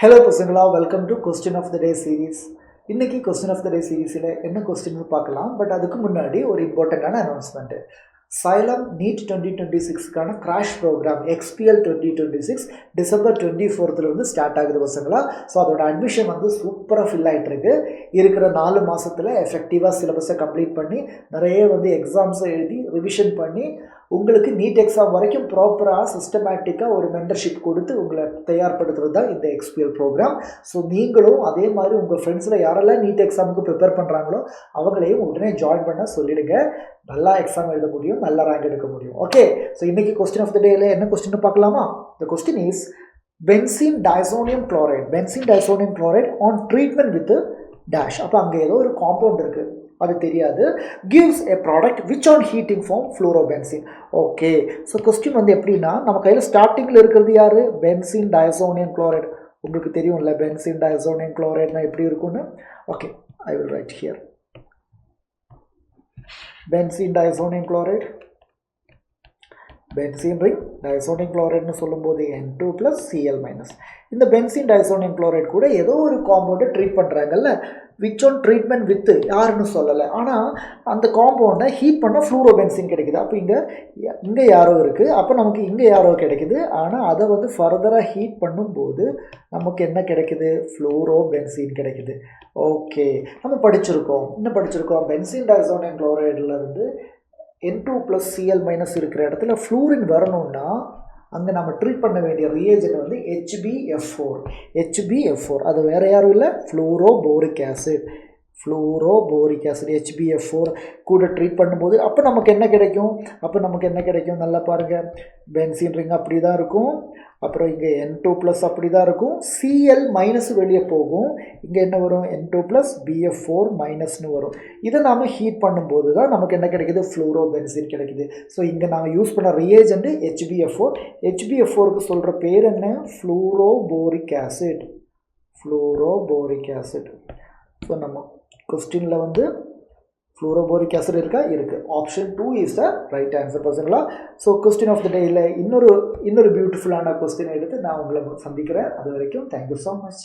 Hello பசங்களா, welcome to question of the day series. இன்றைக்கி question of the day சீரீஸில் என்ன கொஸ்டின் பார்க்கலாம். பட் அதுக்கு முன்னாடி ஒரு இம்பார்ட்டண்ட்டான அனௌன்ஸ்மெண்ட்டு. சைலம் நீட் 2026க்கான crash programme XPL 2026 December 24 start ஆகுது பசங்களா. ஸோ அதோட அட்மிஷன் சூப்பராக ஃபில் ஆகிட்டு இருக்கு. இருக்கிற 4 மாதத்தில் எஃபெக்டிவாக சிலபஸை கம்ப்ளீட் பண்ணி நிறைய எக்ஸாம்ஸை எழுதி ரிவிஷன் பண்ணி உங்களுக்கு நீட் எக்ஸாம் வரைக்கும் ப்ராப்பராக சிஸ்டமேட்டிக்காக ஒரு மென்டர்ஷிப் கொடுத்து உங்களை தயார்படுத்துறது தான் இந்த XPL ப்ரோக்ராம். ஸோ நீங்களும் அதே மாதிரி உங்கள் ஃப்ரெண்ட்ஸில் யாரெல்லாம் நீட் எக்ஸாமுக்கு ப்ரிப்பேர் பண்ணுறாங்களோ அவங்களையும் உடனே ஜாயின் பண்ண சொல்லிடுங்க. நல்லா எக்ஸாம் எழுத முடியும், நல்ல ரேங்க் எடுக்க முடியும். ஓகே, ஸோ இன்றைக்கி கொஸ்டின் ஆஃப் த டேயில் என்ன கொஸ்டின் பார்க்கலாமா? The question is benzene diazonium chloride on treatment with dash. அப்போ அங்கே ஏதோ ஒரு காம்பவுண்ட் இருக்குது, அது தெரியாது. gives a product which on heating form fluorobenzene. Okay, so question எப்படின்னா, நம்ம கையில் ஸ்டார்டிங்கில் இருக்கிறது யார்? Benzene diazonium chloride. உங்களுக்கு தெரியும்ல பென்சீன் டைசோனியம் குளோரைட்னா எப்படி இருக்கும்னு. Okay, I will write here benzene diazonium chloride. Benzene ring diazonium குளோரைட்னு சொல்லும்போது N2+Cl-. இந்த பென்சீன் டைசோனியம் குளோரைட் கூட ஏதோ ஒரு காம்பவுண்டை ட்ரீட் பண்ணுறாங்கல்ல, விச் ஒன் ட்ரீட்மெண்ட் வித்து யாருன்னு சொல்லலை. ஆனால் அந்த காம்பவுண்டை ஹீட் பண்ணால் ஃப்ளூரோபென்சின் கிடைக்குது. அப்போ இங்கே யாரோ இருக்குது, அப்போ நமக்கு இங்கே யாரோ கிடைக்குது. ஆனால் அதை ஃபர்தராக ஹீட் பண்ணும்போது நமக்கு என்ன கிடைக்குது? ஃப்ளூரோபென்சின் கிடைக்குது. ஓகே, நம்ம படிச்சிருக்கோம் பென்சீன் டைசோனியம் குளோரைட்லேருந்து N2+Cl- இருக்கிற இடத்துல ஃப்ளூரின் வரணும்னா அங்கே நம்ம ட்ரீட் பண்ண வேண்டிய ரியேஜென்ட் HbF4. அது வேறு யாரும் இல்லை, ஃப்ளூரோபோரிக் ஆசிட். HbF4 கூட ட்ரீட் பண்ணும்போது அப்போ நமக்கு என்ன கிடைக்கும்? நல்லா பாருங்கள், பென்சீன் ரிங் அப்படி தான் இருக்கும். அப்புறம் இங்கே N2+ அப்படி தான் இருக்கும். Cl- வெளியே போகும். இங்கே என்ன வரும்? N2+BF4- வரும். இதை நாம் ஹீட் பண்ணும்போது தான் நமக்கு என்ன கிடைக்குது? ஃப்ளூரோபென்சின் கிடைக்குது. ஸோ இங்கே நாம் யூஸ் பண்ண ரியேஜென்ட் HbF4க்கு சொல்கிற பேர் என்ன? ஃப்ளூரோபோரிக் ஆசிட். ஸோ நம்ம கொஸ்டினில் ஃப்ளூரோபோரிக் ஆசிட் இருக்குது. Option 2 is the right answer பசங்களா. ஸோ கொஸ்டின் ஆஃப் த டேயில் இன்னொரு பியூட்டிஃபுல்லான கொஸ்டினை எடுத்து நான் உங்களை சந்திக்கிறேன். அது வரைக்கும் தேங்க்யூ ஸோ மச்.